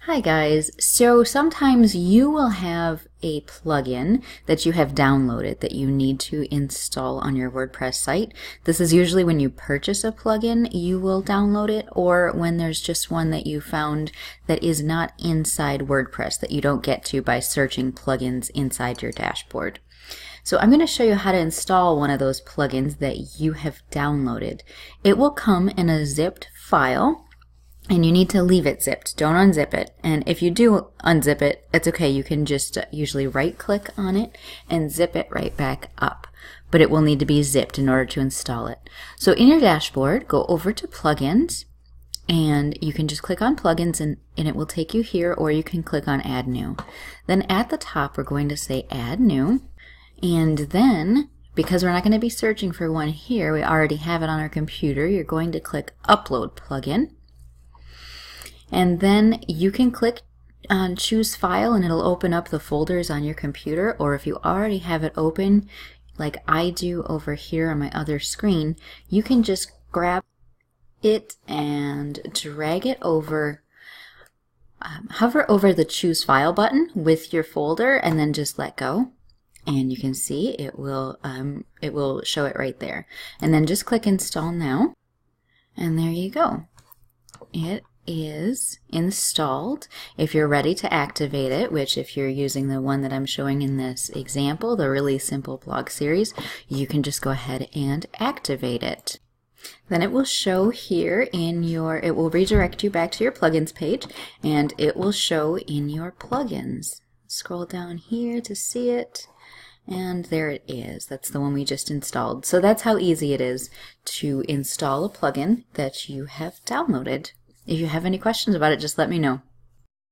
Hi guys, so sometimes you will have a plugin that you have downloaded that you need to install on your WordPress site. This is usually when you purchase a plugin, you will download it, or when there's just one that you found that is not inside WordPress that you don't get to by searching plugins inside your dashboard. So I'm going to show you how to install one of those plugins that you have downloaded. It will come in a zipped file. And you need to leave it zipped. Don't unzip it. And if you do unzip it, it's okay. You can just usually right click on it and zip it right back up. But it will need to be zipped in order to install it. So in your dashboard, go over to plugins and you can just click on plugins and it will take you here, or you can click on add new. Then at the top, we're going to say add new. And then, because we're not going to be searching for one here, we already have it on our computer, you're going to click upload plugin. And then you can click on choose file and it'll open up the folders on your computer, or if you already have it open like I do over here on my other screen, you can just grab it and drag it over, hover over the choose file button with your folder and then just let go. And you can see it will show it right there. And then just click install now. And there you go. It is installed. If you're ready to activate it, which if you're using the one that I'm showing in this example, the really simple blog series, you can just go ahead and activate it. Then it will show here in your, it will redirect you back to your plugins page, and it will show in your plugins. Scroll down here to see it. And there it is. That's the one we just installed. So that's how easy it is to install a plugin that you have downloaded. If you have any questions about it, just let me know.